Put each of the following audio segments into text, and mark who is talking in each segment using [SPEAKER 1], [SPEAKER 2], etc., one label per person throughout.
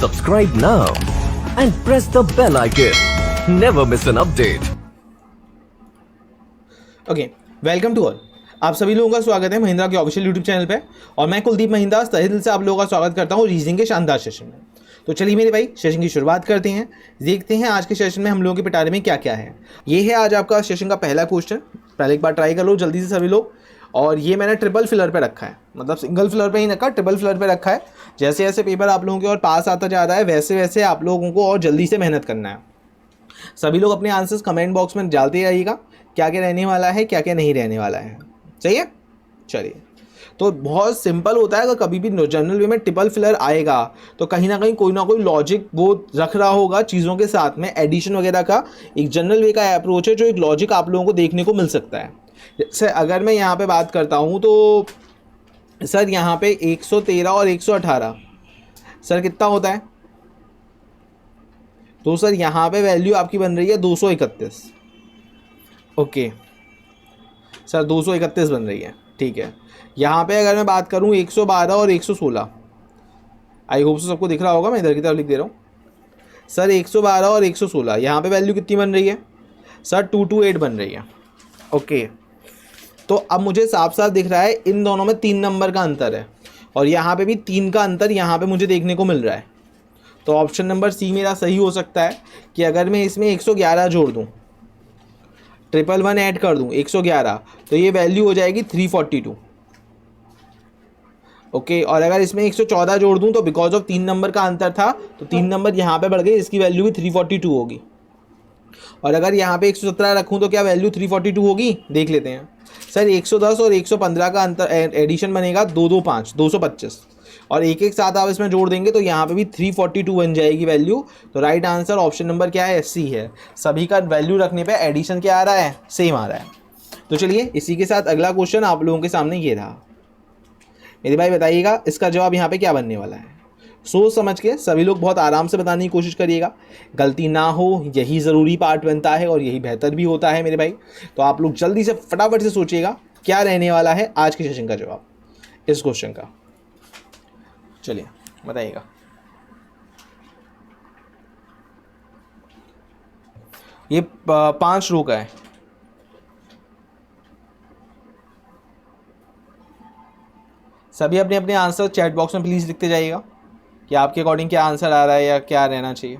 [SPEAKER 1] Subscribe now and press the bell icon. Never miss an update.
[SPEAKER 2] Okay, welcome to all. आप सभी लोगों का स्वागत है महिंद्रा के ऑफिशियल यूट्यूब चैनल पे और मैं कुलदीप महिंद्रा तहे दिल से आप लोगों का स्वागत करता हूँ रीजनिंग के शानदार सेशन में। तो चलिए मेरे भाई सेशन की शुरुआत करते हैं। देखते हैं आज के सेशन में हम लोगों के पिटारे में क्या क्या है। ये है आज आपका सेशन का पहला क्वेश्चन। पहले एक बार ट्राई कर लो जल्दी से सभी लोग। और ये मैंने ट्रिपल फिलर पे रखा है, मतलब सिंगल फिलर पे ही रखा, ट्रिपल फिलर पे रखा है। जैसे जैसे पेपर आप लोगों के और पास आता जा रहा है वैसे वैसे आप लोगों को और जल्दी से मेहनत करना है। सभी लोग अपने आंसर्स कमेंट बॉक्स में डालते रहिएगा, क्या क्या रहने वाला है क्या क्या नहीं रहने वाला है। सही है, चलिए। तो बहुत सिंपल होता है, अगर कभी भी जनरल वे में ट्रिपल फिलर आएगा तो कहीं ना कोई लॉजिक वो रख रहा होगा चीज़ों के साथ में, एडिशन वगैरह का एक जनरल वे का अप्रोच है जो एक लॉजिक आप लोगों को देखने को मिल सकता है। जैसे अगर मैं यहाँ पे बात करता हूँ तो सर यहाँ पे 113 और 118 सर कितना होता है? तो सर यहाँ पे वैल्यू आपकी बन रही है 231। ओके सर 231 बन रही है, ठीक है। यहाँ पे अगर मैं बात करूँ 112 और 116, आई होप सबको दिख रहा होगा, मैं इधर की तरफ लिख दे रहा हूँ। सर 112 और 116 यहाँ पे वैल्यू कितनी बन रही है? सर 228 बन रही है। ओके, तो अब मुझे साफ साफ दिख रहा है इन दोनों में 3 नंबर का अंतर है और यहाँ पे भी 3 का अंतर यहाँ पे मुझे देखने को मिल रहा है। तो ऑप्शन नंबर सी मेरा सही हो सकता है कि अगर मैं इसमें 111 जोड़ दूँ, 111 ऐड कर दूँ 111, तो ये वैल्यू हो जाएगी 342। ओके, और अगर इसमें 114 जोड़ दूँ तो बिकॉज ऑफ 3 नंबर का अंतर था तो 3 नंबर यहाँ पे बढ़ गई, इसकी वैल्यू भी 342 होगी। और अगर यहाँ पे 117 रखूँ तो क्या वैल्यू 342 होगी? देख लेते हैं। सर 110 और 115 का अंतर एडिशन बनेगा 225, 225 और एक एक साथ आप इसमें जोड़ देंगे तो यहाँ पे भी 342 बन जाएगी वैल्यू। तो राइट आंसर ऑप्शन नंबर क्या है? सी है। सभी का वैल्यू रखने पे एडिशन क्या आ रहा है? सेम आ रहा है। तो चलिए इसी के साथ अगला क्वेश्चन आप लोगों के सामने ये रहा। मेरे भाई बताइएगा इसका जवाब यहाँ पे क्या बनने वाला है। सोच समझ के सभी लोग बहुत आराम से बताने की कोशिश करिएगा, गलती ना हो, यही ज़रूरी पार्ट बनता है और यही बेहतर भी होता है मेरे भाई। तो आप लोग जल्दी से फटाफट से सोचिएगा क्या रहने वाला है आज के सेशन का जवाब इस क्वेश्चन का। चलिए बताइएगा। ये 5 रो का है। सभी अपने अपने आंसर चैट बॉक्स में प्लीज़ लिखते जाइएगा कि आपके अकॉर्डिंग क्या आंसर आ रहा है या क्या रहना चाहिए।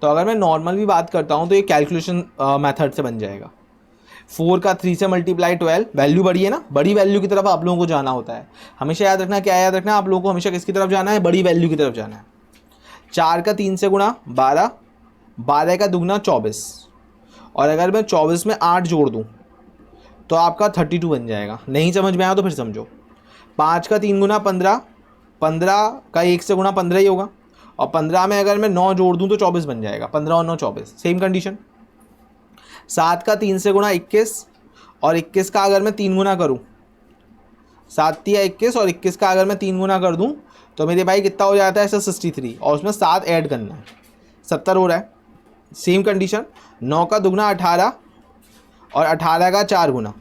[SPEAKER 2] तो अगर मैं नॉर्मल भी बात करता हूँ तो ये कैलकुलेशन मेथड से बन जाएगा। 4 का 3 से मल्टीप्लाई 12, वैल्यू बड़ी है ना, बड़ी वैल्यू की तरफ आप लोगों को जाना होता है। हमेशा याद रखना, क्या याद रखना आप लोगों को? हमेशा किसकी तरफ जाना है? बड़ी वैल्यू की तरफ जाना है। 4 का 3 से गुणा 12, 12 का दुगना 24 और अगर मैं 24 में 8 जोड़ दूँ तो आपका 32 बन जाएगा। नहीं समझ में आया तो फिर समझो। 5 का 3 गुना 15, 15 का 1 से गुणा 15 ही होगा और 15 में अगर मैं 9 जोड़ दूं तो 24 बन जाएगा। 15 और 9 24, सेम कंडीशन। 7 का 3 से गुणा 21 और 21 का अगर मैं 3 गुना करूं, 7 या 21 और 21 का अगर मैं 3 गुना कर दूं तो मेरे भाई कितना हो जाता है? सर 63 और उसमें 7 ऐड करना है, 70 हो रहा है। Same condition. 9 का दुगना 18 और 18 का 4 गुना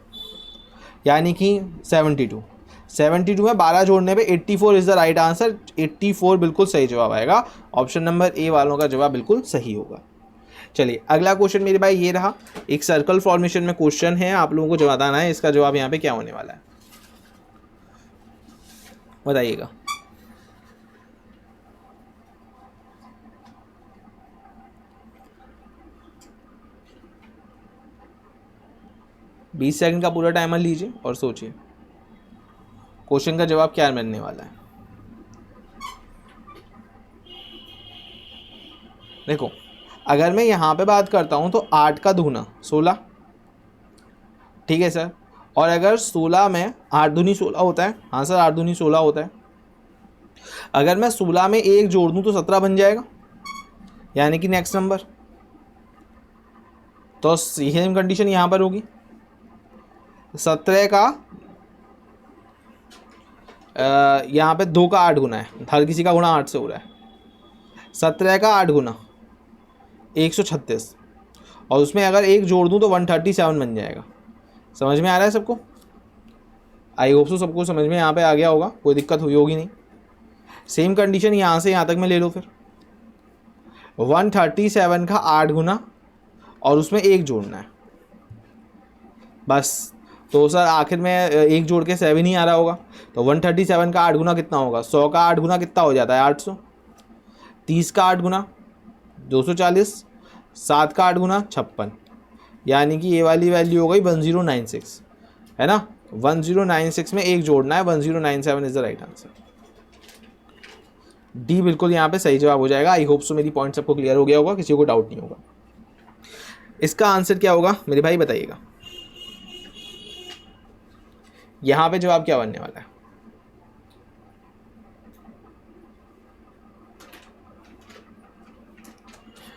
[SPEAKER 2] यानी कि 72। 72 में 12 जोड़ने पे 84 इज़ द राइट आंसर। 84 बिल्कुल सही जवाब आएगा। ऑप्शन नंबर ए वालों का जवाब बिल्कुल सही होगा। चलिए अगला क्वेश्चन मेरे भाई ये रहा। एक सर्कल फॉर्मेशन में क्वेश्चन है, आप लोगों को जवाब बताना है इसका जवाब यहाँ पे क्या होने वाला है, बताइएगा। बीस सेकंड का पूरा टाइमर लीजिए और सोचिए क्वेश्चन का जवाब क्या मिलने वाला है। देखो अगर मैं यहाँ पे बात करता हूँ तो 8 का दुगना 16, ठीक है सर। और अगर 16 में 8 दूनी 16 होता है, हाँ सर 8 दूनी 16 होता है। अगर मैं 16 में 1 जोड़ दूँ तो 17 बन जाएगा, यानी कि नेक्स्ट नंबर। तो सेम कंडीशन यहाँ पर होगी। 17 का यहाँ पे 2 का 8 गुना है, हर किसी का गुना 8 से हो रहा है। 17 का 8 गुना 136 और उसमें अगर 1 जोड़ दूँ तो 137 बन जाएगा। समझ में आ रहा है सबको? आई होप सो सबको समझ में यहाँ पे आ गया होगा, कोई दिक्कत हुई होगी नहीं। सेम कंडीशन यहाँ से यहाँ तक में ले लो फिर, 137 का 8 गुना और उसमें 1 जोड़ना है बस। तो सर आखिर में 1 जोड़ के 7 ही आ रहा होगा, तो 137 का 8 गुना कितना होगा, 100 का 8 गुना कितना हो जाता है 800, 30 का 8 गुना 240, 7 का 8 गुना 56, यानी कि ये वाली वैल्यू हो गई 1096, है ना। 1096 में 1 जोड़ना है, 1097 is the right answer. D बिल्कुल यहाँ पे सही जवाब हो जाएगा। आई होप सो मेरी पॉइंट सबको क्लियर हो गया होगा, किसी को डाउट नहीं होगा। इसका आंसर क्या होगा मेरे भाई बताइएगा, यहाँ पे जवाब क्या बनने वाला है।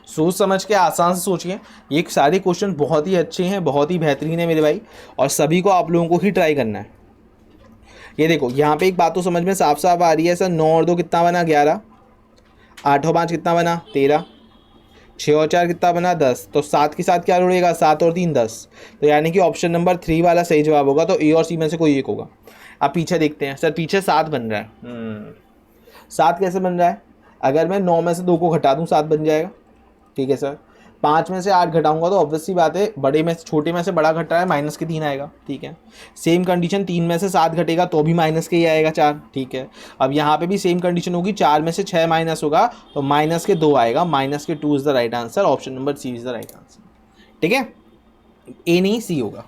[SPEAKER 2] सोच समझ के आसान से सोचिए, ये सारे क्वेश्चन बहुत ही अच्छे हैं, बहुत ही बेहतरीन है मेरे भाई, और सभी को आप लोगों को ही ट्राई करना है। ये देखो यहाँ पे एक बात तो समझ में साफ साफ आ रही है, सर 9 और 2 कितना बना 11, 8 और 5 कितना बना 13, 6 और 4 कितना बना 10, तो 7 के साथ क्या जुड़ेगा 7 और 3 10, तो यानी कि ऑप्शन नंबर 3 वाला सही जवाब होगा। तो ए और सी में से कोई एक होगा। अब पीछे देखते हैं, सर पीछे 7 बन रहा है, 7 कैसे बन रहा है, अगर मैं 9 में से 2 को घटा दूँ 7 बन जाएगा, ठीक है सर। 5 में से 8 घटाऊंगा तो ऑब्वियस सी बात है, बड़े में से छोटे में से बड़ा घट रहा है, माइनस के 3 आएगा, ठीक है। सेम कंडीशन 3 में से 7 घटेगा तो भी माइनस के ही आएगा 4, ठीक है। अब यहाँ पे भी सेम कंडीशन होगी, 4 में से 6 माइनस होगा तो माइनस के 2 आएगा, माइनस के 2 is the right answer. Option number C is the right answer, ठीक है। ए नहीं सी होगा।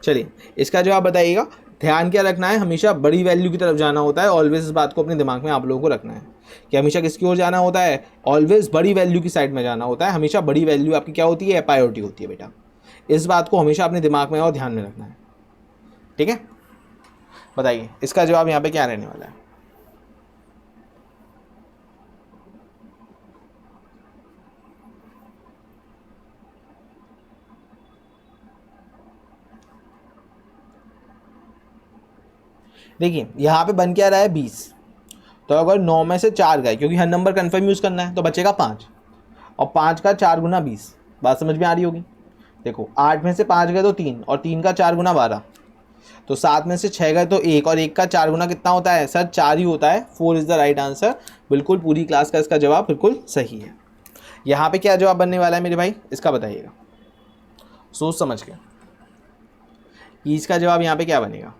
[SPEAKER 2] चलिए इसका जवाब बताइएगा। ध्यान क्या रखना है, हमेशा बड़ी वैल्यू की तरफ जाना होता है, ऑलवेज इस बात को अपने दिमाग में आप लोगों को रखना है कि हमेशा किसकी ओर जाना होता है, ऑलवेज बड़ी वैल्यू की साइड में जाना होता है। हमेशा बड़ी वैल्यू आपकी क्या होती है, प्रायोरिटी होती है बेटा। इस बात को हमेशा अपने दिमाग में और ध्यान में रखना है, ठीक है। बताइए इसका जवाब यहाँ पे क्या रहने वाला है। देखिए यहाँ पे बन क्या रहा है 20, तो अगर 9 में से 4 गए, क्योंकि हर नंबर कन्फर्म यूज़ करना है, तो बचेगा 5, और 5 का 4 गुना 20। बात समझ में आ रही होगी। देखो 8 में से 5 गए तो 3, और 3 का 4 गुना 12, तो 7 में से 6 गए तो 1, और 1 का 4 गुना कितना होता है सर 4 ही होता है। 4 इज़ द राइट आंसर। बिल्कुल पूरी क्लास का इसका जवाब बिल्कुल सही है। यहाँ पे क्या जवाब बनने वाला है मेरे भाई, इसका बताइएगा सोच समझ के, इसका जवाब यहाँ पे क्या बनेगा।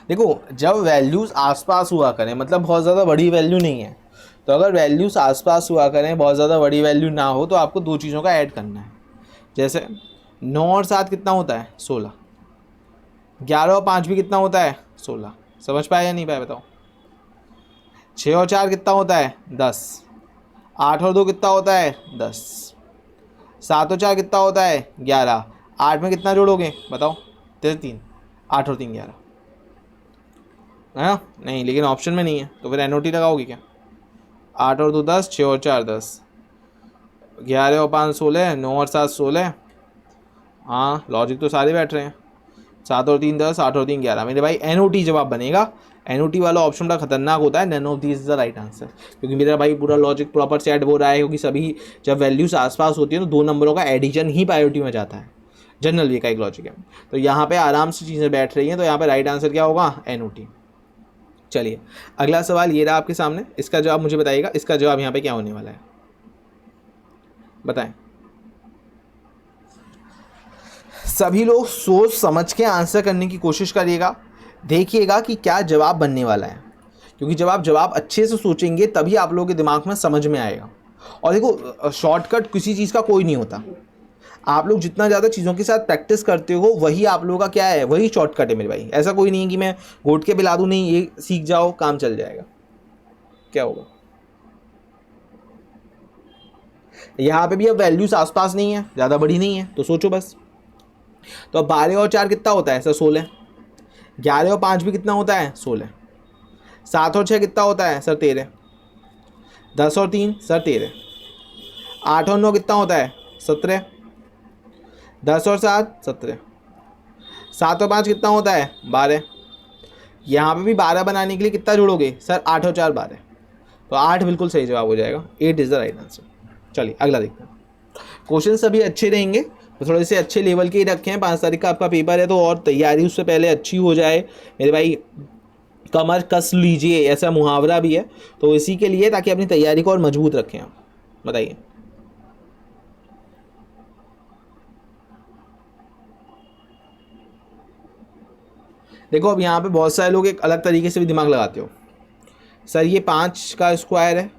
[SPEAKER 2] देखो जब वैल्यूज़ आसपास हुआ करें, मतलब बहुत ज़्यादा बड़ी वैल्यू नहीं है, तो अगर वैल्यूज़ आसपास हुआ करें, बहुत ज़्यादा बड़ी वैल्यू ना हो, तो आपको 2 चीज़ों का ऐड करना है। जैसे 9 और 7 कितना होता है 16, 11 और 5 भी कितना होता है 16, समझ पाए या नहीं पाए बताओ। 6 और 4 कितना होता है 10, 8 और 2 कितना होता है 10, 7 और 4 कितना होता है 11, 8 में कितना जोड़ोगे बताओ 3, 8 और 3 11, है ना। नहीं, लेकिन ऑप्शन में नहीं है, तो फिर NOT लगाओगे क्या। 8 और 2 10, 6 और 4 10, 11 और 5 16, 9 और 7 16। हाँ लॉजिक तो सारे बैठ रहे हैं। 7 और 3 10, 8 और 3 11। मेरे भाई NOT जवाब बनेगा। NOT वाला ऑप्शन बड़ा खतरनाक होता है, none of this is the right answer, क्योंकि मेरा भाई पूरा लॉजिक प्रॉपर सेट हो रहा है, क्योंकि सभी जब वैल्यूज आसपास होती है तो 2 नंबरों का एडिशन ही प्रायोरिटी में जाता है। जनरल वे का एक लॉजिक है, तो यहाँ पे आराम से चीज़ें बैठ रही हैं, तो यहाँ पे राइट आंसर क्या होगा NOT। चलिए अगला सवाल ये रहा आपके सामने, इसका जवाब मुझे बताइएगा, इसका जवाब यहाँ पे क्या होने वाला है बताएं। सभी लोग सोच समझ के आंसर करने की कोशिश करिएगा, देखिएगा कि क्या जवाब बनने वाला है, क्योंकि जब आप जवाब अच्छे से सोचेंगे तभी आप लोगों के दिमाग में समझ में आएगा। और देखो शॉर्टकट किसी चीज़ का कोई नहीं होता, आप लोग जितना ज़्यादा चीज़ों के साथ प्रैक्टिस करते हो वही आप लोगों का क्या है, वही शॉर्टकट है मेरे भाई। ऐसा कोई नहीं है कि मैं घोट के पिला दूँ, नहीं ये सीख जाओ काम चल जाएगा, क्या होगा। यहाँ पे भी अब वैल्यूज आसपास नहीं है, ज़्यादा बड़ी नहीं है, तो सोचो बस। तो अब 12 और 4 कितना होता है सर 16, 11 और 5 भी कितना होता है 16, 7 और 6 कितना होता है सर 13, 10 और 3 सर 13, 8 और 9 कितना होता है 17, 10 और 7 17, 7 और 5 कितना होता है 12। यहाँ पे भी 12 बनाने के लिए कितना जोड़ोगे सर 8 और 4 12, तो 8 बिल्कुल सही जवाब हो जाएगा। 8 इज़ द राइट आंसर। चलिए अगला देखते हैं। क्वेश्चन सभी अच्छे रहेंगे, तो थोड़े से अच्छे लेवल के ही रखे हैं। 5 तारीख का आपका पेपर है तो और तैयारी उससे पहले अच्छी हो जाए मेरे भाई। कमर कस लीजिए, ऐसा मुहावरा भी है, तो इसी के लिए, ताकि अपनी तैयारी को और मजबूत रखें आप। बताइए। देखो अब यहाँ पे बहुत सारे लोग एक अलग तरीके से भी दिमाग लगाते हो। सर ये 5 का स्क्वायर है,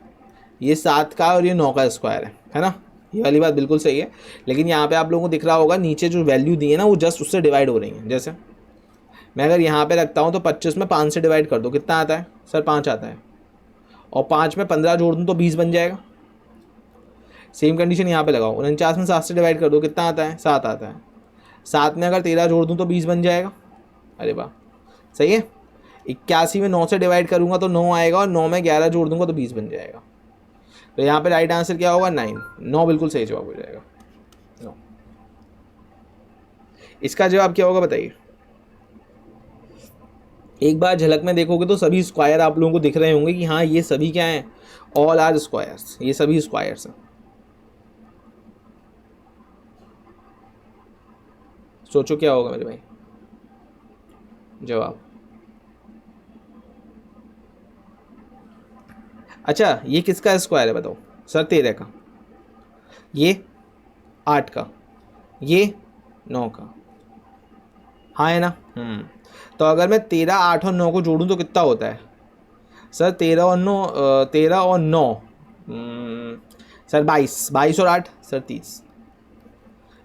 [SPEAKER 2] ये 7 का और ये 9 का स्क्वायर है ना। ये वाली बात बिल्कुल सही है, लेकिन यहाँ पे आप लोगों को दिख रहा होगा नीचे जो वैल्यू दी है ना वो जस्ट उससे डिवाइड हो रही है। जैसे मैं अगर यहाँ पे रखता हूँ तो 25 में 5 से डिवाइड कर दो, कितना आता है सर? 5 आता है। और 5 में 15 जोड़ दूँ तो 20 बन जाएगा। सेम कंडीशन यहाँ पे लगाओ। 49 में 7 से डिवाइड कर दो, कितना आता है? 7 आता है। 7 में अगर 13 जोड़ दूँ तो 20 बन जाएगा। अरे वाह, सही है। 81 में 9 से डिवाइड करूँगा तो 9 आएगा, और 9 में 11 जोड़ दूँगा तो 20 बन जाएगा। तो यहाँ पे राइट आंसर क्या होगा? 9 बिल्कुल सही जवाब हो जाएगा। 9 इसका जवाब क्या होगा बताइए। एक बार झलक में देखोगे तो सभी स्क्वायर आप लोगों को दिख रहे होंगे कि हाँ ये सभी क्या हैं? ऑल आर स्क्वायर्स, ये सभी स्क्वायर्स हैं। सोचो क्या होगा मेरे भाई जवाब। अच्छा ये किसका स्क्वायर है बताओ? सर 13 का, ये 8 का, ये 9 का। हाँ है ना। तो अगर मैं 13, 8 और 9 को जोड़ूं तो कितना होता है सर? 13 और 9, 13 और 9 सर 22, 22 और 8 सर 30।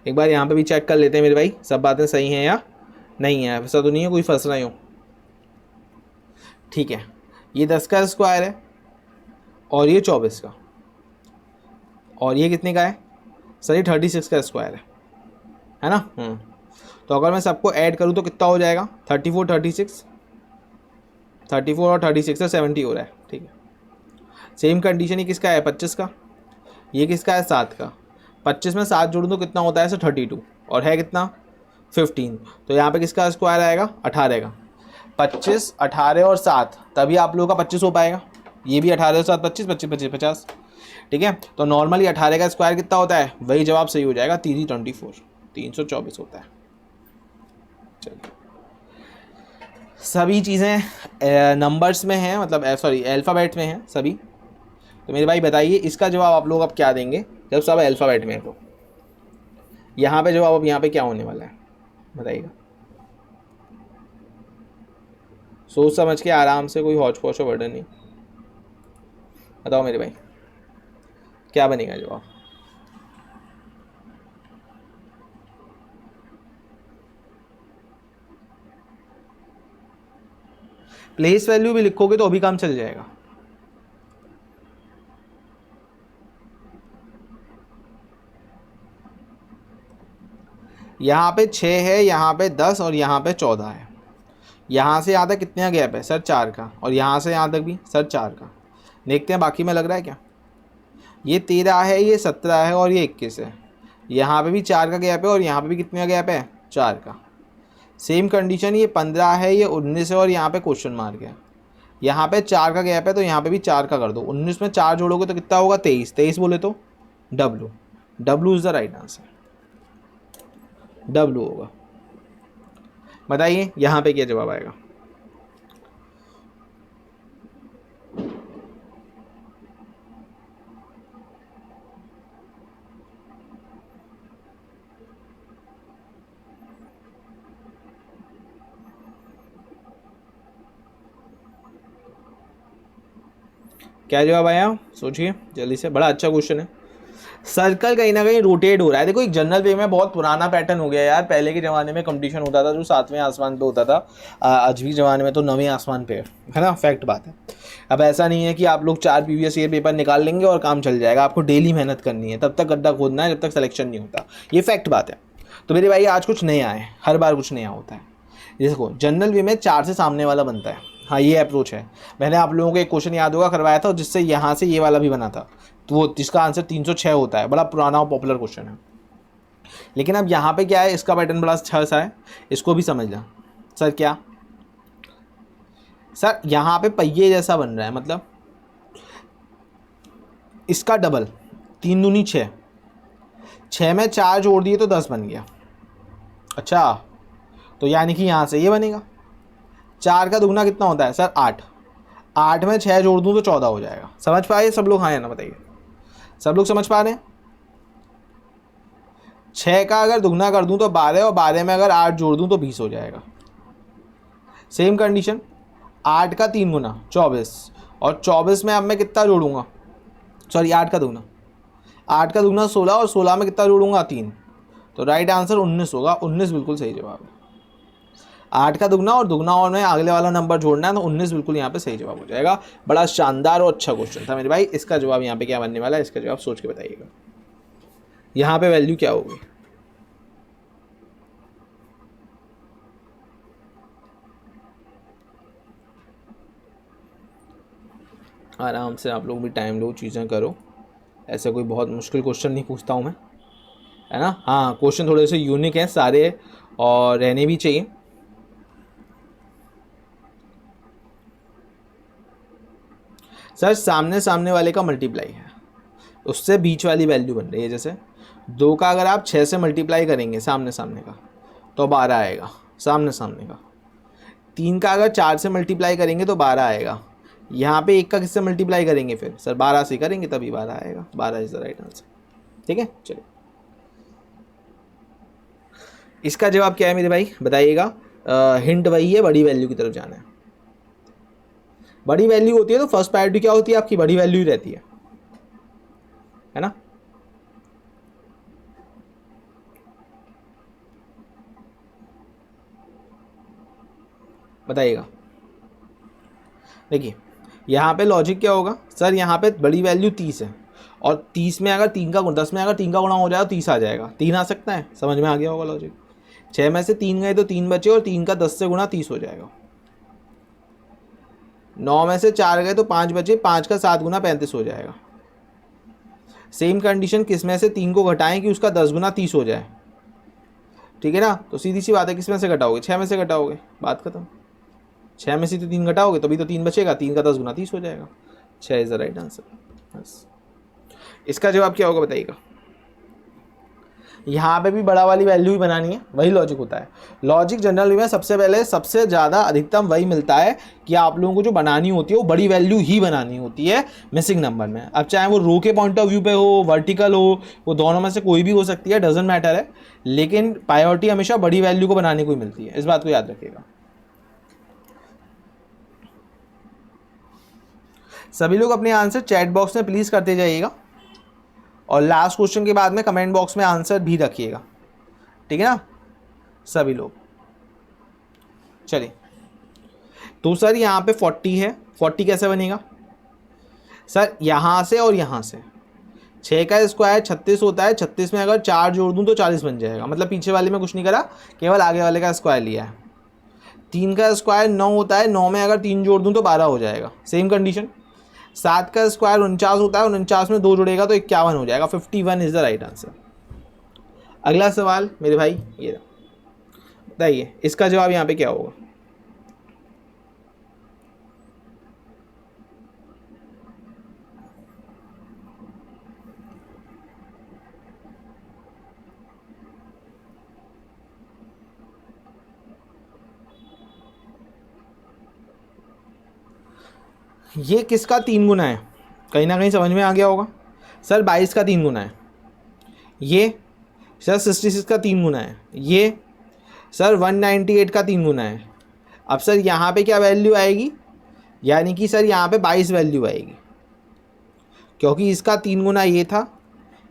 [SPEAKER 2] एक बार यहाँ पे भी चेक कर लेते हैं मेरे भाई, सब बातें सही हैं या नहीं है। ऐसा तो नहीं है कोई फंस रहे हो? ठीक है, ये 10 का स्क्वायर है और ये 24 का, और ये कितने का है सर? ये 36 का स्क्वायर है ना। तो अगर मैं सबको ऐड करूँ तो कितना हो जाएगा? 34, 36, 34 और 36 से 70 हो रहा है। ठीक है, सेम कंडीशन ही किसका है? 25 का। ये किसका है? 7 का। 25 में 7 जोड़ूँ तो कितना होता है सर? 32, और है कितना? 15। तो यहाँ पे किसका स्क्वायर आएगा? 18 का। 25, 18 और 7, तभी आप लोगों का 25 हो पाएगा। ये भी 18 और 7 25, 25, 25, 50। ठीक है, तो नॉर्मली 18 का स्क्वायर कितना होता है? वही जवाब सही हो जाएगा, 324, 324 होता है। चलिए, सभी चीज़ें नंबर्स में हैं, मतलब सॉरी अल्फ़ाबेट में हैं सभी। तो मेरे भाई बताइए इसका जवाब आप लोग अब क्या देंगे जब सब अल्फ़ाबेट में है? तो यहाँ पे जवाब अब यहाँ पे क्या होने वाला है बताइएगा। सोच समझ के आराम से, कोई हौच पौच वर्डन नहीं। बताओ मेरे भाई क्या बनेगा जवाब? प्लेस वैल्यू भी लिखोगे तो अभी काम चल जाएगा। यहाँ पे 6 है, यहाँ पे 10 और यहाँ पे 14 है। यहाँ से यहाँ तक कितने गैप है सर? 4 का। और यहाँ से यहाँ तक भी सर 4 का। देखते हैं बाकी में लग रहा है क्या। ये 13 है, ये 17 है और ये 21 है। यहाँ पे भी 4 का गैप है और यहाँ पे भी कितने का गैप है? 4 का। सेम कंडीशन, ये 15 है, ये 19 है और यहाँ पे क्वेश्चन मार्क है। यहाँ पे 4 का गैप है तो यहाँ पे भी 4 का कर दो। 19 में 4 जोड़ोगे तो कितना होगा? 23। 23 बोले तो W, W is the right answer. W होगा। बताइए यहाँ पे क्या जवाब आएगा? क्या जवाब आया सोचिए जल्दी से। बड़ा अच्छा क्वेश्चन है। सर्कल कहीं ना कहीं रोटेट हो रहा है। देखो एक जनरल वे में बहुत पुराना पैटर्न हो गया यार। पहले के ज़माने में कंपटीशन होता था जो 7वें आसमान पे होता था, आज भी ज़माने में तो 9वें आसमान पे है ना। फैक्ट बात है। अब ऐसा नहीं है कि आप लोग 4 प्रीवियस ईयर पेपर निकाल लेंगे और काम चल जाएगा। आपको डेली मेहनत करनी है, तब तक गड्ढा खोदना है जब तक सिलेक्शन नहीं होता। ये फैक्ट बात है। तो मेरे भाई आज कुछ नया है, हर बार कुछ नया होता है। देखो जनरल वे में 4 से सामने वाला बनता है। हाँ ये अप्रोच है। मैंने आप लोगों को एक क्वेश्चन याद होगा करवाया था जिससे यहाँ से ये वाला भी बना था, तो वो जिसका आंसर 306 होता है। बड़ा पुराना और पॉपुलर क्वेश्चन है। लेकिन अब यहाँ पे क्या है, इसका पैटर्न बड़ा अच्छा सा है, इसको भी समझना। सर क्या सर? यहाँ पे पहिए जैसा बन रहा है, मतलब इसका डबल, 3 दूनी 6, 6 में 4 जोड़ दिए तो 10 बन गया। अच्छा, तो यानी कि यहाँ से ये बनेगा। 4 का दुगना कितना होता है सर 8, 8 में 6 जोड़ दूँ तो 14 हो जाएगा। समझ पाए सब लोग? हाँ या ना बताइए, सब लोग समझ पा रहे हैं? 6 का अगर दुगना कर दूँ तो 12 और 12 में अगर 8 जोड़ दूँ तो 20 हो जाएगा। सेम कंडीशन 8 का 3 गुना 24, और 24 में अब मैं कितना जोड़ूंगा, सॉरी 8 का दुगना, 8 का दुगना 16 और 16 में कितना जोड़ूंगा 3, तो राइट आंसर 19 होगा। 19 बिल्कुल सही जवाब है। 8 का दुगना और दुगना और में अगले वाला नंबर जोड़ना है तो 19 बिल्कुल यहाँ पे सही जवाब हो जाएगा। बड़ा शानदार और अच्छा क्वेश्चन था मेरे भाई। इसका जवाब यहाँ पे क्या बनने वाला है, इसका जवाब सोच के बताइएगा। यहाँ पे वैल्यू क्या होगी? आराम से आप लोग भी टाइम लो, चीज़ें करो, ऐसे कोई बहुत मुश्किल क्वेश्चन नहीं पूछता हूँ मैं, है ना। हाँ, क्वेश्चन थोड़े से यूनिक हैं सारे, और रहने भी चाहिए। सर सामने सामने वाले का मल्टीप्लाई है, उससे बीच वाली वैल्यू बन रही है। जैसे 2 का अगर आप 6 से मल्टीप्लाई करेंगे सामने सामने का तो 12 आएगा सामने सामने का। 3 का अगर 4 से मल्टीप्लाई करेंगे तो 12 आएगा। यहाँ पे 1 का किससे मल्टीप्लाई करेंगे फिर सर 12 से करेंगे तभी 12 आएगा। 12 इज द राइट आंसर। ठीक है, चलिए इसका जवाब क्या है मेरे भाई बताइएगा। हिंट वही है, बड़ी वैल्यू की तरफ जाना है। बड़ी वैल्यू होती है तो फर्स्ट प्रायोरिटी क्या होती है आपकी, बड़ी वैल्यू ही रहती है ना। बताइएगा। देखिए यहाँ पे लॉजिक क्या होगा सर, यहाँ पे बड़ी वैल्यू 30 है, और 30 में अगर 3 का गुणा, 10 में अगर 3 का गुणा हो जाए तो 30 आ जाएगा। 3 आ सकता है, समझ में आ गया होगा लॉजिक। 6 में से 3 गए तो 3 बचे, और 3 का 10 से गुणा 30 हो जाएगा। 9 में से 4 गए तो 5 बचे, 5 का 7 गुना 35 हो जाएगा। सेम कंडीशन किस में से 3 को घटाएं कि उसका 10 गुना 30 हो जाए, ठीक है ना। तो सीधी सी बात है, किस में से घटाओगे, 6 में से घटाओगे, बात खत्म। 6 में से तो 3 घटाओगे तभी तो 3 बचेगा, 3 का 10 गुना 30 हो जाएगा। 6 इज द राइट आंसर। बस इसका जवाब क्या होगा बताइएगा। यहाँ पे भी बड़ा वाली वैल्यू ही बनानी है, वही लॉजिक होता है। लॉजिक जनरल में सबसे पहले सबसे ज़्यादा अधिकतम वही मिलता है कि आप लोगों को जो बनानी होती है वो बड़ी वैल्यू ही बनानी होती है मिसिंग नंबर में। अब चाहे वो रो के पॉइंट ऑफ व्यू पे हो, वर्टिकल हो, वो दोनों में से कोई भी हो सकती है, डजेंट मैटर है, लेकिन प्रायोरिटी हमेशा बड़ी वैल्यू को बनाने को ही मिलती है। इस बात को याद रखिएगा। सभी लोग अपने आंसर चैट बॉक्स में प्लीज़ करते जाइएगा, और लास्ट क्वेश्चन के बाद में कमेंट बॉक्स में आंसर भी रखिएगा, ठीक है ना सभी लोग। चलिए तो सर यहाँ पे 40 है, 40 कैसे बनेगा सर, यहाँ से और यहाँ से। 6 का स्क्वायर 36 होता है, 36 में अगर 4 जोड़ दूँ तो 40 बन जाएगा। मतलब पीछे वाले में कुछ नहीं करा, केवल आगे वाले का स्क्वायर लिया है। 3 का स्क्वायर 9 होता है, 9 में अगर 3 जोड़ दूँ तो 12 हो जाएगा। Same condition. 7 का स्क्वायर 49 होता है, 49 में 2 जुड़ेगा तो 51 हो जाएगा। 51 इज द राइट आंसर। अगला सवाल मेरे भाई ये बताइए, इसका जवाब यहाँ पे क्या होगा। ये किसका 3 गुना है, कहीं ना कहीं समझ में आ गया होगा सर। 22 का 3 गुना है ये सर, 66 का 3 गुना है ये सर, 198 का 3 गुना है। अब सर यहाँ पे क्या वैल्यू आएगी, यानी कि सर यहाँ पे 22 वैल्यू आएगी, क्योंकि इसका 3 गुना ये था,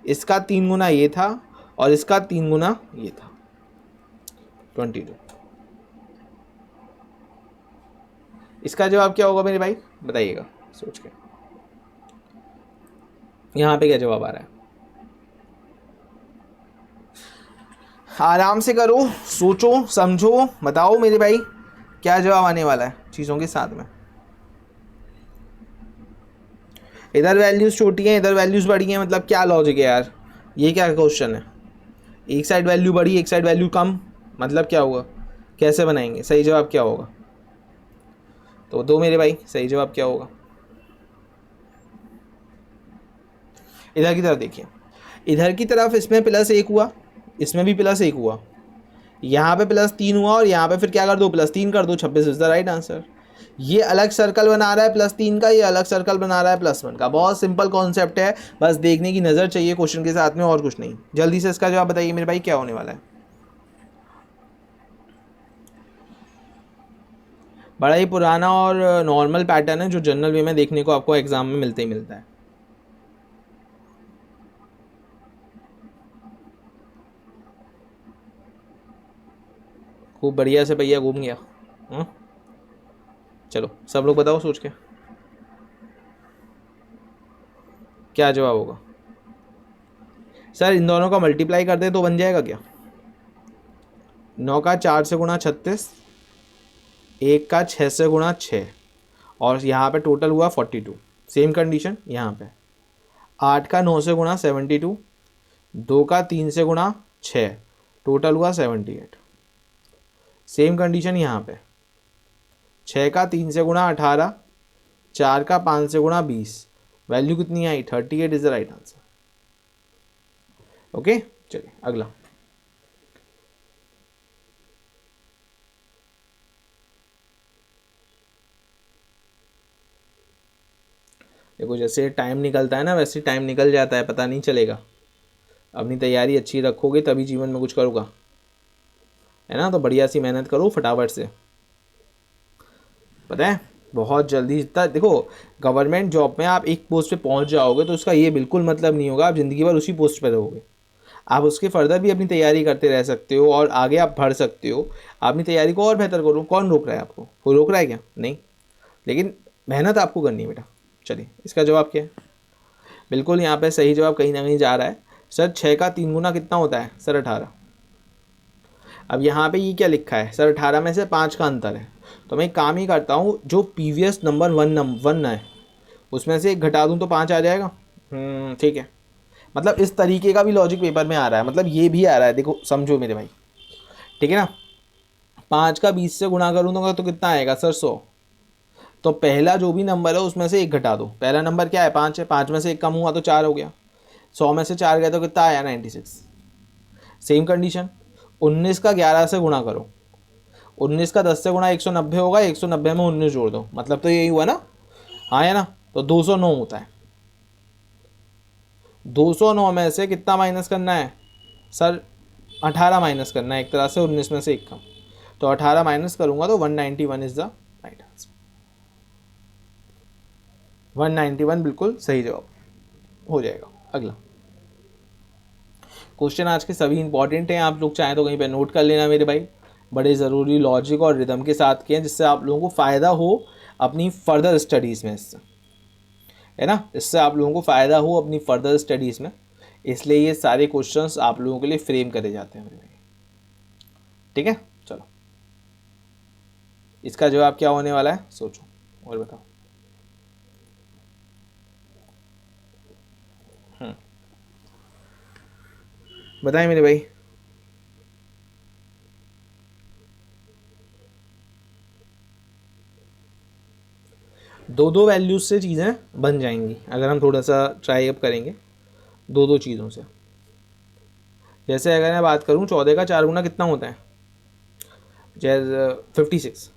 [SPEAKER 2] इसका 3 गुना ये था, और इसका 3 गुना ये था, 22। इसका जवाब क्या होगा मेरे भाई बताइएगा सोच के। यहाँ पे क्या जवाब आ रहा है, आराम से करो, सोचो समझो, बताओ मेरे भाई क्या जवाब आने वाला है चीज़ों के साथ में। इधर वैल्यूज़ छोटी हैं, इधर वैल्यूज़ बड़ी हैं, मतलब क्या लॉजिक है यार, ये क्या क्वेश्चन है। एक साइड वैल्यू बड़ी, एक साइड वैल्यू कम, मतलब क्या होगा, कैसे बनाएंगे। सही जवाब क्या होगा तो दो मेरे भाई, सही जवाब क्या होगा। इधर की तरफ देखिए, इधर की तरफ इसमें +1 हुआ, इसमें भी +1 हुआ, यहाँ पे +3 हुआ और यहाँ पे फिर क्या कर दो, +3 कर दो, 26 इज द राइट आंसर। ये अलग सर्कल बना रहा है +3 का, ये अलग सर्कल बना रहा है +1 का। बहुत सिंपल कॉन्सेप्ट है, बस देखने की नज़र चाहिए क्वेश्चन के साथ में, और कुछ नहीं। जल्दी से इसका जवाब बताइए मेरे भाई, क्या होने वाला है। बड़ा ही पुराना और नॉर्मल पैटर्न है जो जनरल वे में देखने को आपको एग्जाम में मिलते ही मिलता है। खूब बढ़िया से भैया घूम गया। चलो सब लोग बताओ सोच के क्या जवाब होगा। सर इन दोनों का मल्टीप्लाई कर दे तो बन जाएगा क्या? 9 का 4 से गुणा 36, 1 का 6 से गुणा 6, और यहाँ पे टोटल हुआ 42। सेम कंडीशन यहाँ पे 8 का 9 से गुणा 72, 2 का 3 से गुणा 6, टोटल हुआ 78। सेम कंडीशन यहाँ पे 6 का 3 से गुणा 18, 4 का 5 से गुणा 20, वैल्यू कितनी आई? 38 is the right answer. Okay चलिए अगला। देखो जैसे टाइम निकलता है ना, वैसे टाइम निकल जाता है, पता नहीं चलेगा। अपनी तैयारी अच्छी रखोगे तभी जीवन में कुछ करोगा, है ना। तो बढ़िया सी मेहनत करो फटाफट से। पता है बहुत जल्दी जितना देखो, गवर्नमेंट जॉब में आप एक पोस्ट पे पहुंच जाओगे तो उसका ये बिल्कुल मतलब नहीं होगा आप ज़िंदगी भर उसी पोस्ट पे रहोगे। आप उसके फर्दर भी अपनी तैयारी करते रह सकते हो और आगे आप बढ़ सकते हो। अपनी तैयारी को और बेहतर करो, कौन रोक रहा है आपको? कोई रोक रहा है क्या? नहीं, लेकिन मेहनत आपको करनी है बेटा। चलिए इसका जवाब क्या है? बिल्कुल यहाँ पे सही जवाब कहीं ना कहीं जा रहा है। सर 6 का 3 गुना कितना होता है? सर 18। अब यहाँ पे ये क्या लिखा है? सर 18 में से 5 का अंतर है, तो मैं एक काम ही करता हूँ, जो प्रीवियस नंबर वन है उसमें से एक घटा दूँ तो 5 आ जाएगा। ठीक है, मतलब इस तरीके का भी लॉजिक पेपर में आ रहा है, मतलब ये भी आ रहा है। देखो समझो मेरे भाई, ठीक है ना। 5 का 20 से गुणा करूँ तो कितना आएगा? सर 100। तो पहला जो भी नंबर है उसमें से एक घटा दो। पहला नंबर क्या है? 5 है, 5 में से एक कम हुआ तो 4 हो गया। 100 में से 4 गया तो कितना आया? 96। सेम कंडीशन 19 का 11 से गुणा करो। 19 का 10 से गुणा 190 होगा, 190 में 19 जोड़ दो, मतलब तो यही हुआ ना। हाँ है ना, तो 209 होता है। 209 में से कितना माइनस करना है? सर 18 माइनस करना है एक तरह से, 19 में से एक कम, तो 18 माइनस करूंगा तो 191 इज द राइट आंसर। 191 बिल्कुल सही जवाब हो जाएगा। अगला क्वेश्चन आज के सभी इंपॉर्टेंट हैं, आप लोग चाहें तो कहीं पे नोट कर लेना मेरे भाई। बड़े ज़रूरी लॉजिक और रिदम के साथ किए जिससे आप लोगों को फ़ायदा हो अपनी फर्दर स्टडीज़ में, इससे है ना, इससे आप लोगों को फ़ायदा हो अपनी फर्दर स्टडीज़ में, इसलिए ये सारे क्वेश्चंस आप लोगों के लिए फ्रेम करे जाते हैं मेरे भाई। ठीक है चलो, इसका जवाब क्या होने वाला है सोचो और बताओ। बताएं मेरे भाई। दो दो वैल्यूज से चीज़ें बन जाएंगी अगर हम थोड़ा सा ट्राई अप करेंगे दो दो चीज़ों से। जैसे अगर मैं बात करूं 14 का 4 गुना कितना होता है? जैसे 56,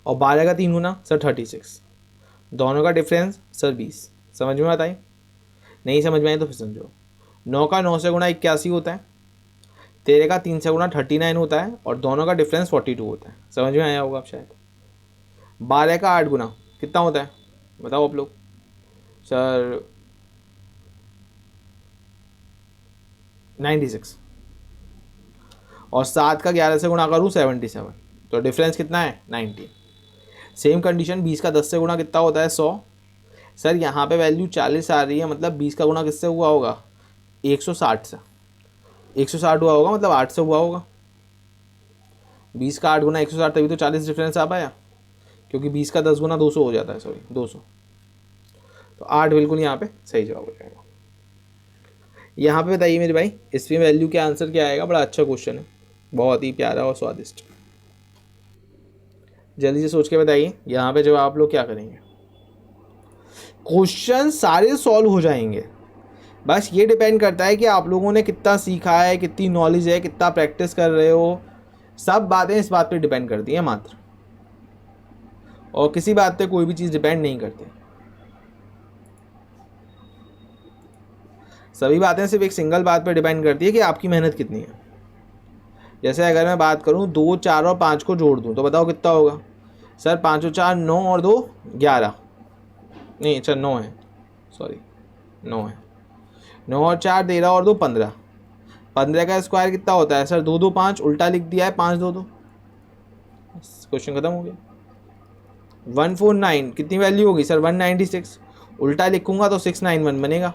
[SPEAKER 2] और 12 का 3 गुना सर 36, दोनों का डिफरेंस सर 20। समझ में आता है? नहीं समझ में आए तो फिर समझो। 9 का 9 से गुना 81 होता है, 13 का 3 से गुना 39 होता है, और दोनों का डिफरेंस 42 होता है। समझ में आया होगा आप शायद। 12 का 8 गुना कितना होता है बताओ आप लोग? सर 96, और 7 का 11 से गुणा करूँ 77, तो डिफरेंस कितना है? 19। सेम कंडीशन 20 का 10 से गुणा कितना होता है? 100। सर यहाँ पे वैल्यू 40 आ रही है, मतलब 20 का गुणा किससे हुआ होगा? 160 से। 160 हुआ होगा, मतलब 8 से हुआ होगा। 20 का 8 गुना 160, तभी तो 40 डिफरेंस आ पाया, क्योंकि 20 का 10 गुना 200 हो जाता है, सॉरी 200। तो 8 बिल्कुल यहाँ पे सही जवाब हो जाएगा। यहाँ पे बताइए मेरे भाई, इसमें वैल्यू के आंसर क्या आएगा? बड़ा अच्छा क्वेश्चन है, बहुत ही प्यारा और स्वादिष्ट। जल्दी से सोच के बताइए यहाँ पे जब आप लोग क्या करेंगे। क्वेश्चन सारे सॉल्व हो जाएंगे, बस ये डिपेंड करता है कि आप लोगों ने कितना सीखा है, कितनी नॉलेज है, कितना प्रैक्टिस कर रहे हो, सब बातें इस बात पे डिपेंड करती हैं मात्र, और किसी बात पे कोई भी चीज़ डिपेंड नहीं करती। सभी बातें सिर्फ एक सिंगल बात पे डिपेंड करती है कि आपकी मेहनत कितनी है। जैसे अगर मैं बात करूँ 2, 4 और 5 को जोड़ दूँ तो बताओ कितना होगा? सर 5 और 4 9 और 2 11, नहीं अच्छा 9 है, सॉरी 9 है, 9 और 4 13 और 2 15, 15 का स्क्वायर कितना होता है? सर 2 2 5, उल्टा लिख दिया है 5 2 2, क्वेश्चन खत्म हो गया। 149 कितनी वैल्यू होगी? सर 196, उल्टा लिखूंगा तो 691 बनेगा।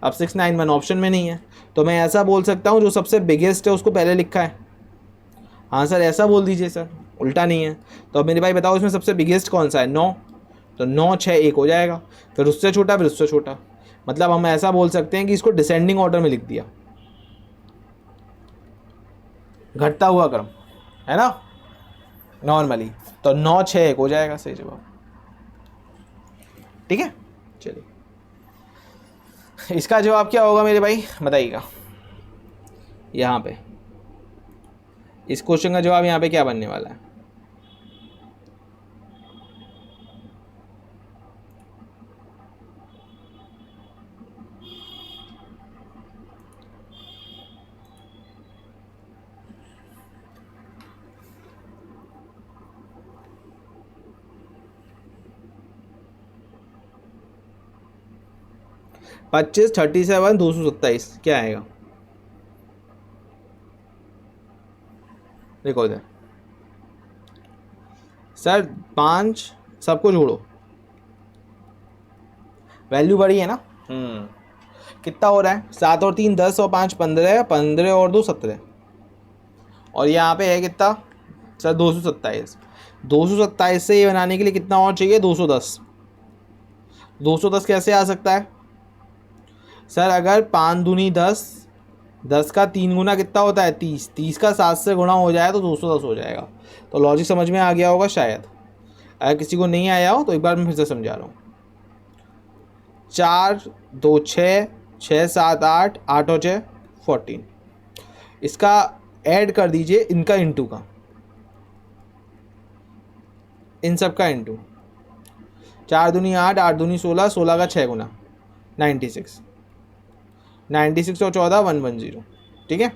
[SPEAKER 2] अब 691 ऑप्शन में नहीं है, तो मैं ऐसा बोल सकता हूँ जो सबसे बिगेस्ट है उसको पहले लिखा है। हाँ सर ऐसा बोल दीजिए सर, उल्टा नहीं है। तो अब मेरे भाई बताओ इसमें सबसे बिगेस्ट कौन सा है? 9, तो 9 6 1 हो जाएगा, फिर उससे छोटा, फिर उससे छोटा। मतलब हम ऐसा बोल सकते हैं कि इसको डिसेंडिंग ऑर्डर में लिख दिया, घटता हुआ क्रम, है ना, नॉर्मली। तो 9 6 1 हो जाएगा सही जवाब। ठीक है, चलिए इसका जवाब क्या होगा मेरे भाई बताइएगा। यहाँ पे इस क्वेश्चन का जवाब यहाँ पे क्या बनने वाला है? पच्चीस 37 227 क्या आएगा? देखो इधर सर 5 सबको जोड़ो, वैल्यू बड़ी है ना। कितना हो रहा है? 7 और 3 10 और 5 15, 15 और 2 17, और यहाँ पे है कितना? सर 227। 227 से ये बनाने के लिए कितना और चाहिए? 210। 210 कैसे आ सकता है? सर अगर 5 दूनी 10, 10 का 3 गुना कितना होता है? 30, 30 का 7 से गुणा हो जाए तो 210 हो जाएगा। तो लॉजिक समझ में आ गया होगा शायद। अगर किसी को नहीं आया हो तो एक बार मैं फिर से समझा रहा हूँ। 4 2 6, 6 7 8, 8 और 6 14, इसका ऐड कर दीजिए इनका इंटू का, इन सब का इंटू। 4 दूनी 8, 8 दूनी 16, 16 का 6 गुना 96, 96 और 14 110। ठीक है,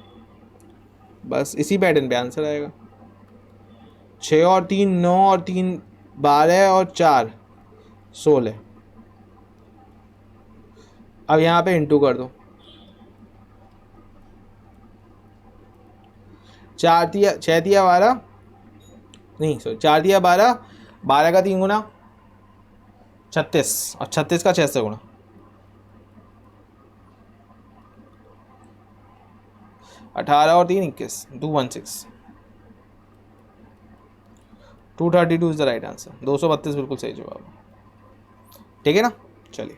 [SPEAKER 2] बस इसी पैटर्न पे आंसर आएगा। 6 और 3 9 और 3 12 और 4 16। अब यहाँ पे इंटू कर दो। 4 तिया 6 तिया 12, नहीं सॉरी 4 तिया 12, 12 का 3 गुना 36, और 36 का 6 से गुणा। 18 और 3 21, 216, 232 इज द राइट आंसर। 232 बिल्कुल सही जवाब। ठीक है ना, चलिए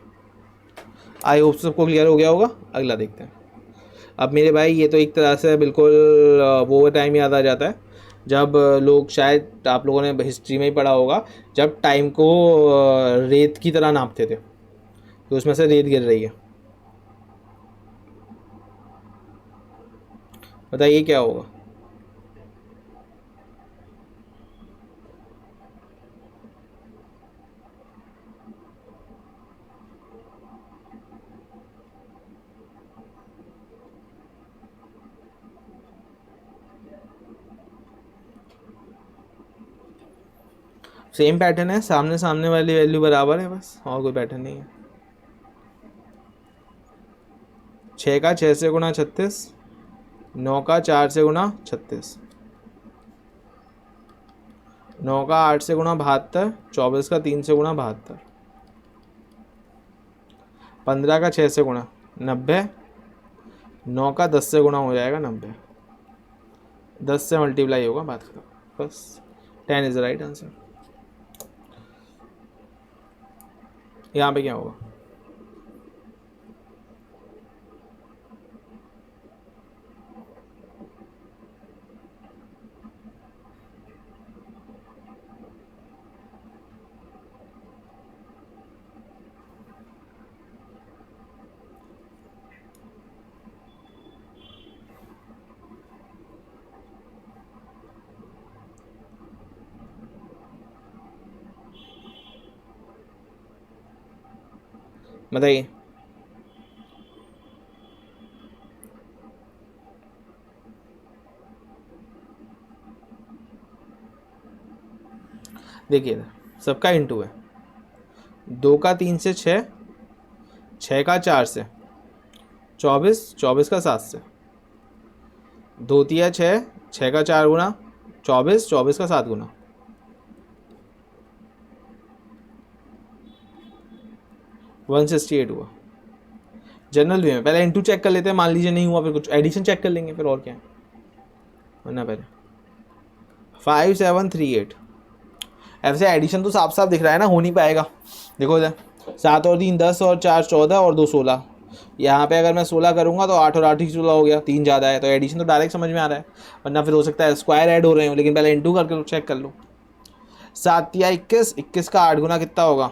[SPEAKER 2] आई होप सबको क्लियर हो गया होगा। अगला देखते हैं। अब मेरे भाई ये तो एक तरह से बिल्कुल वो टाइम याद आ जाता है जब लोग, शायद आप लोगों ने हिस्ट्री में ही पढ़ा होगा, जब टाइम को रेत की तरह नापते थे, तो उसमें से रेत गिर रही है। बताइए क्या होगा? सेम पैटर्न है, सामने सामने वाली वैल्यू बराबर है, बस और कोई पैटर्न नहीं है। 6 का 6 से गुणा 36, 9 का 4 से गुणा 36, 9 का 8 से गुणा 72, 24 का 3 से गुणा 72, 15 का 6 से गुणा 90, 9 का 10 से गुणा हो जाएगा 90, 10 से मल्टीप्लाई होगा, बात खत्म। बस 10 इज द राइट आंसर। यहाँ पे क्या होगा? बताइए। देखिए सबका इंटू है, 2 का 3 से 6, 6 का 4 से 24, 24 का 7 से, 2 तिया 6, 6 का 4 गुना 24, 24 का 7 गुना, 168 हुआ। जनरल वे में पहले इंटू चेक कर लेते हैं, मान लीजिए नहीं हुआ फिर कुछ एडिशन चेक कर लेंगे फिर, और क्या है वरना पहले 5738। ऐसे एडिशन तो साफ साफ दिख रहा है ना, हो नहीं पाएगा। देखो इधर 7 और 3 10 और 4 14 और 2 16, यहाँ पे अगर मैं 16 करूँगा तो 8 और 8 ही 16 हो गया, 3 ज़्यादा है, तो एडिशन तो डायरेक्ट समझ में आ रहा है। वरना फिर हो सकता है स्क्वायर ऐड हो रहे हो, लेकिन पहले इंटू करके चेक कर लो। 7 तिया 21, 21 का 8 गुना कितना होगा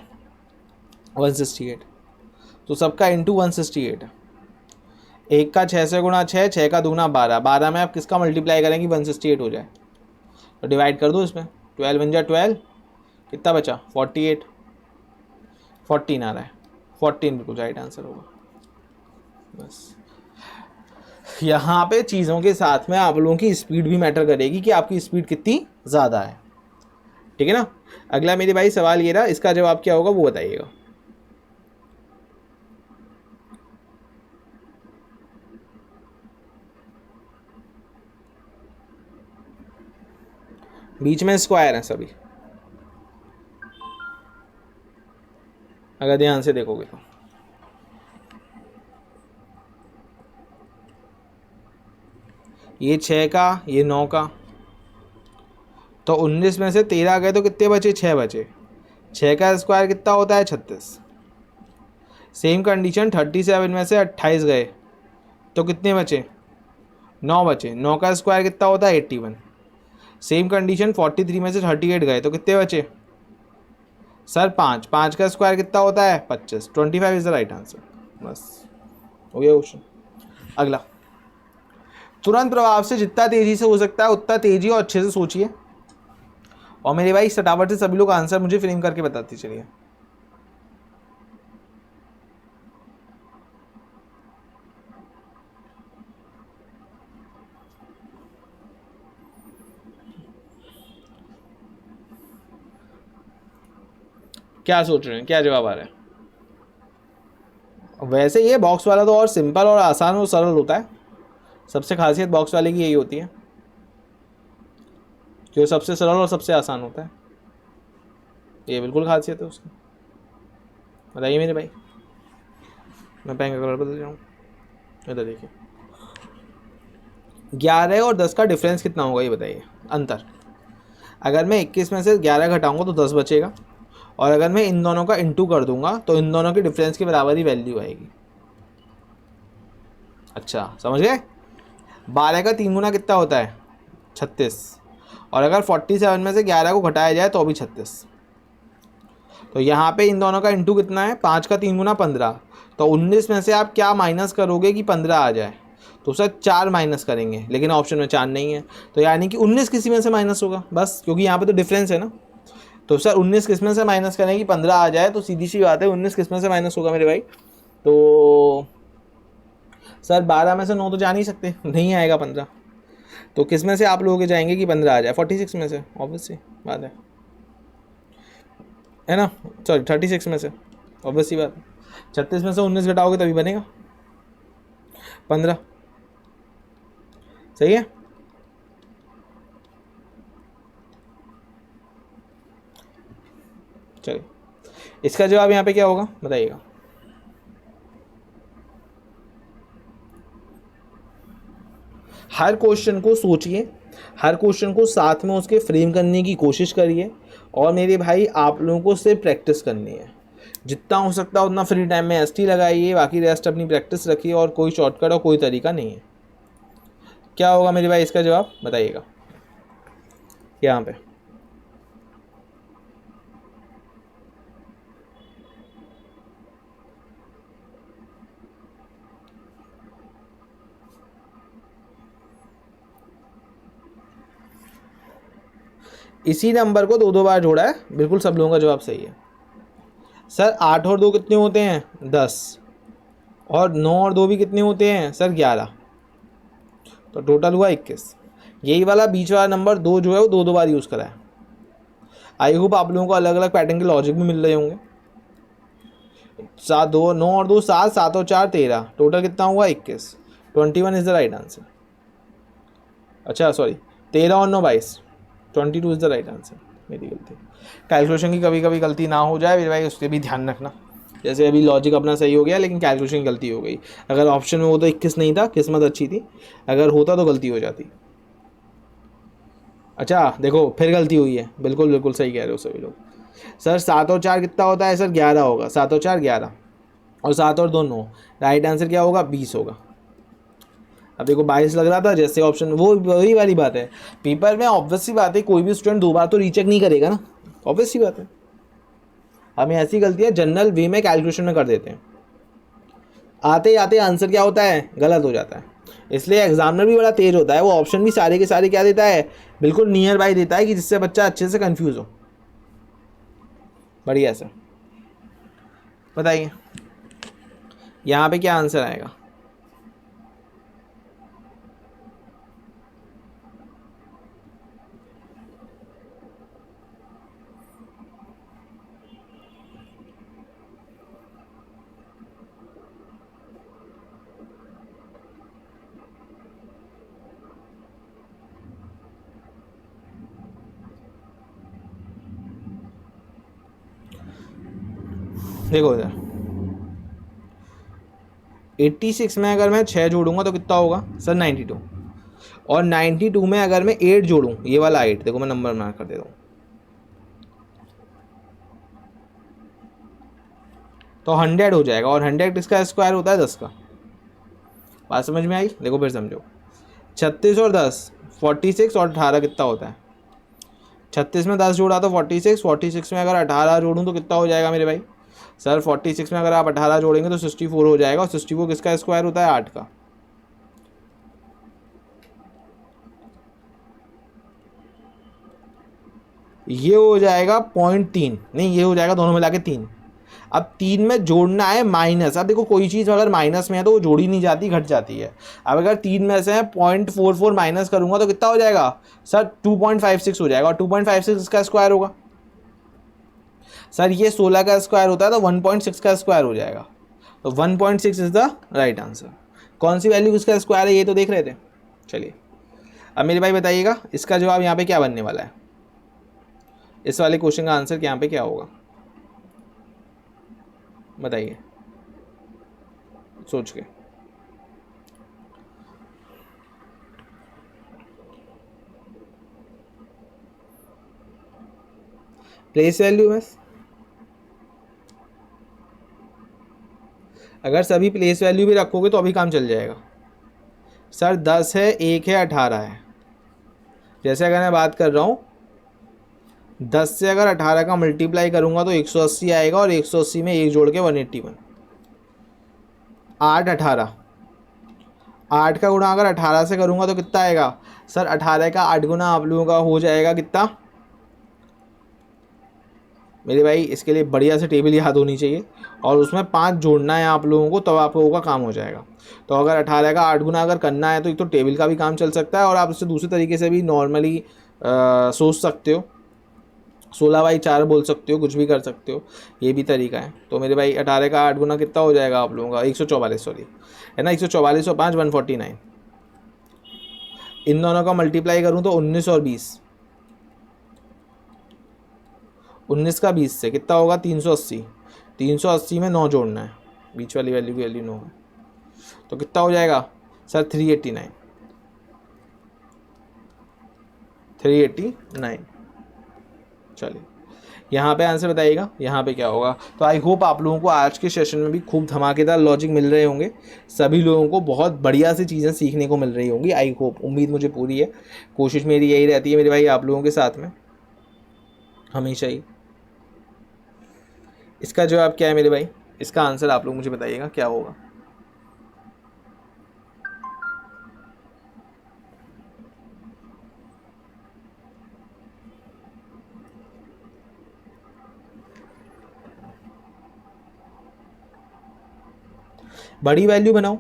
[SPEAKER 2] 168, तो सबका इंटू 168 है। 1 का 6 से गुना 6, 6 का दूना 12, 12 में आप किसका मल्टीप्लाई करेंगे 168 हो जाए, तो डिवाइड कर दो इसमें, 12 बन जाए 12, कितना बचा 48, 14 आ रहा है, 14 बिल्कुल राइट आंसर होगा। बस यहाँ पे चीज़ों के साथ में आप लोगों की स्पीड भी मैटर करेगी कि आपकी स्पीड कितनी ज़्यादा है, ठीक है ना। अगला मेरे भाई सवाल ये रहा, इसका जवाब क्या होगा वो बताइएगा। बीच में स्क्वायर है सभी, अगर ध्यान से देखोगे तो ये 6 का, ये 9 का, तो 19 में से 13 गए तो कितने बचे 6 बचे, 6 का स्क्वायर कितना होता है 36। सेम कंडीशन 37 में से 28 गए तो कितने बचे 9 बचे, 9 का स्क्वायर कितना होता है 81। सेम कंडीशन 43 में से 38 गए तो कितने बचे सर 5, 5 का स्क्वायर कितना होता है 25, 25 इज द राइट आंसर। बस हो गया क्वेश्चन। अगला, तुरंत प्रभाव से जितना तेजी से हो सकता है उतना तेजी और अच्छे से सोचिए, और मेरे भाई फटाफट से सभी लोग आंसर मुझे फ्रेम करके बताते चलिए। क्या सोच रहे हैं, क्या जवाब आ रहा है। वैसे ये बॉक्स वाला तो और सिंपल और आसान और सरल होता है, सबसे खासियत बॉक्स वाले की यही होती है कि वो सबसे सरल और सबसे आसान होता है, ये बिल्कुल खासियत है उसकी। बताइए मेरे भाई, मैं पेन का कलर बदल जाऊँ। इधर देखिए 11 और 10 का डिफरेंस कितना होगा ये बताइए, अंतर। अगर मैं 21 में से 11 घटाऊंगा तो 10 बचेगा, और अगर मैं इन दोनों का इंटू कर दूंगा तो इन दोनों के डिफरेंस के बराबर ही वैल्यू आएगी। अच्छा समझ गए। 12 का 3 गुना कितना होता है 36, और अगर 47 में से 11 को घटाया जाए तो भी 36। तो यहाँ पे इन दोनों का इंटू कितना है, 5 का 3 गुना 15, तो 19 में से आप क्या माइनस करोगे कि 15 आ जाए, तो सर 4 माइनस करेंगे, लेकिन ऑप्शन में 4 नहीं है, तो यानी कि 19 किसी में से माइनस होगा बस, क्योंकि यहाँ पे तो डिफरेंस है ना। तो सर 19 किस में से माइनस करें कि 15 आ जाए, तो सीधी सी बात है 19 किस में से माइनस होगा मेरे भाई। तो सर 12 में से 9 तो जा नहीं सकते, नहीं आएगा 15, तो किस में से आप लोग जाएंगे कि 15 आ जाए, 46 में से, ऑब्वियसली बात है ना, सॉरी 36 में से, ऑब्वियसली बात है। 36 में से 19 घटाओगे तभी बनेगा 15, सही है। चलिए इसका जवाब यहाँ पे क्या होगा बताइएगा। हर क्वेश्चन को सोचिए, हर क्वेश्चन को साथ में उसके फ्रेम करने की कोशिश करिए, और मेरे भाई आप लोगों को सिर्फ प्रैक्टिस करनी है, जितना हो सकता है उतना फ्री टाइम में एसटी लगाइए, बाकी रेस्ट अपनी प्रैक्टिस रखिए, और कोई शॉर्टकट और कोई तरीका नहीं है। क्या होगा मेरे भाई इसका जवाब बताइएगा यहाँ पे। इसी नंबर को 2 2 बार जोड़ा है, बिल्कुल सब लोगों का जवाब सही है। सर 8 और 2 कितने होते हैं? 10। और 9 और 2 भी कितने होते हैं सर? 11। तो टोटल हुआ 21। यही वाला बीच वाला नंबर 2 जो है वो 2 बार यूज़ करा है। आई होप आप लोगों को अलग अलग पैटर्न के लॉजिक भी मिल रहे होंगे। 7 2 9 और 2 7, 7 और 4 13, टोटल कितना हुआ? 21। 21 इज द राइट आंसर। अच्छा सॉरी, 13 और 9 22, 22 इज द राइट आंसर। मेरी गलती। कैलकुलेशन की कभी कभी गलती ना हो जाए मेरे भाई, उसके भी ध्यान रखना। जैसे अभी लॉजिक अपना सही हो गया लेकिन कैलकुलेशन की गलती हो गई। अगर ऑप्शन में वो तो 21 नहीं था, किस्मत अच्छी थी, अगर होता तो गलती हो जाती। अच्छा देखो फिर गलती हुई है, बिल्कुल बिल्कुल सही कह रहे हो सभी लोग। सर 7 और 4 कितना होता है? सर 11 होगा। 7 और 4 11, और 7 और 2 9। राइट आंसर क्या होगा? 20 होगा। अब देखो 22 लग रहा था, जैसे ऑप्शन वो वही वाली बात है। पेपर में ऑब्वियस सी बात है, कोई भी स्टूडेंट 2 बार तो रीचेक नहीं करेगा ना, ऑब्वियस सी बात है। हमें ऐसी गलतियाँ जनरल वे में कैलकुलेशन में कर देते हैं, आते ही आते आंसर क्या होता है? गलत हो जाता है। इसलिए एग्जामिनर भी बड़ा तेज होता है, वो ऑप्शन भी सारे के सारे क्या देता है? बिल्कुल नियर बाई देता है, कि जिससे बच्चा अच्छे से कंफ्यूज हो। बढ़िया सर, बताइए यहाँ पे क्या आंसर आएगा? देखो इधर 86 में अगर मैं 6 जोड़ूंगा तो कितना होगा सर? 92। और 92 में अगर मैं 8 जोड़ूँ, ये वाला 8, देखो मैं नंबर मार्क कर देता हूँ, तो 100 हो जाएगा। और 100 किसका स्क्वायर होता है? 10 का। बात समझ में आई? देखो फिर समझो। 36 और 10 46, और 18 कितना होता है? 36 में 10 जोड़ा तो 46, 46 में अगर 18 जोड़ूँ तो कितना हो जाएगा मेरे भाई? सर 46 में अगर आप 18 जोड़ेंगे तो 64 हो जाएगा, और 64 किसका स्क्वायर होता है? 8 का। ये हो जाएगा 0.3, नहीं ये हो जाएगा दोनों मिला के 3। अब 3 में जोड़ना है माइनस। अब देखो कोई चीज़ अगर माइनस में है तो वो जोड़ी नहीं जाती, घट जाती है। अब अगर 3 में से 0.44 माइनस करूंगा तो कितना हो जाएगा सर? 2.56 हो जाएगा। और 2.56 इसका स्क्वायर होगा। सर ये 16 का स्क्वायर होता है तो 1.6 का स्क्वायर हो जाएगा। तो 1.6 इज द राइट आंसर। कौन सी वैल्यू इसका स्क्वायर है ये तो देख रहे थे। चलिए अब मेरे भाई बताइएगा इसका जवाब यहाँ पे क्या बनने वाला है? इस वाले क्वेश्चन का आंसर यहाँ पे क्या होगा? बताइए सोच के। प्लेस वैल्यू बस, अगर सभी प्लेस वैल्यू भी रखोगे तो अभी काम चल जाएगा। सर 10 है, 1 है, 18 है। जैसे अगर मैं बात कर रहा हूँ 10 से अगर 18 का मल्टीप्लाई करूँगा तो 180 आएगा, और 180 में 1 जोड़ के 181। 8 18, 8 का गुणा अगर 18 से करूँगा तो कितना आएगा? सर 18 का 8 गुना आप लोगों का हो जाएगा कितना मेरे भाई? इसके लिए बढ़िया से टेबल याद होनी चाहिए, और उसमें 5 जोड़ना है आप लोगों को, तब आप लोगों का काम हो जाएगा। तो अगर 18 का 8 गुना अगर करना है तो एक तो टेबल का भी काम चल सकता है, और आप उससे दूसरे तरीके से भी नॉर्मली सोच सकते हो। 16/4 बोल सकते हो, कुछ भी कर सकते हो, ये भी तरीका है। तो मेरे भाई 18 का 8 गुना कितना हो जाएगा आप लोगों का? 144, सॉरी है ना, 144 और 5 149। इन दोनों का मल्टीप्लाई करूँ तो 19 और 20, 19 का 20 से कितना होगा? 380। 380 में 9 जोड़ना है, बीच वाली वैल्यू की वैल्यू 9 है, तो कितना हो जाएगा सर? 389। 389। चलिए यहाँ पे आंसर बताइएगा यहाँ पे क्या होगा। तो आई होप आप लोगों को आज के सेशन में भी खूब धमाकेदार लॉजिक मिल रहे होंगे, सभी लोगों को बहुत बढ़िया सी चीज़ें सीखने को मिल रही होंगी। आई होप, उम्मीद मुझे पूरी है, कोशिश मेरी यही रहती है मेरे भाई आप लोगों के साथ में हमेशा ही। इसका जवाब क्या है मेरे भाई? इसका आंसर आप लोग मुझे बताइएगा क्या होगा। बड़ी वैल्यू बनाओ।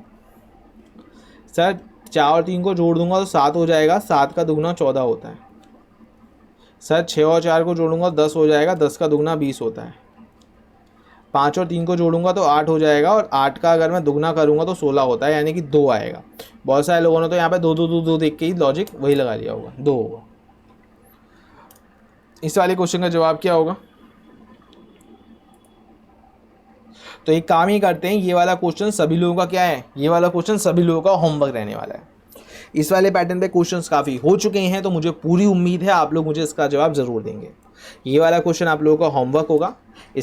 [SPEAKER 2] सर 4 और 3 को जोड़ दूंगा तो 7 हो जाएगा, 7 का दुगना 14 होता है। सर 6 और 4 को जोड़ूंगा 10 हो जाएगा, 10 का दुगना 20 होता है। 5 और 3 को जोड़ूंगा तो 8 हो जाएगा, और 8 का अगर मैं दुगना करूंगा तो 16 होता है, यानी कि 2 आएगा। बहुत सारे लोगों ने तो यहाँ पे 2 2 2 2 देख के ही लॉजिक वही लगा लिया होगा, 2 होगा। इस वाले क्वेश्चन का जवाब क्या होगा? तो एक काम ही करते हैं, ये वाला क्वेश्चन सभी लोगों का क्या है, ये वाला क्वेश्चन सभी लोगों का होमवर्क रहने वाला है। इस वाले पैटर्न पे क्वेश्चंस काफ़ी हो चुके हैं, तो मुझे पूरी उम्मीद है आप लोग मुझे इसका जवाब ज़रूर देंगे। ये वाला क्वेश्चन आप लोगों का होमवर्क होगा। इस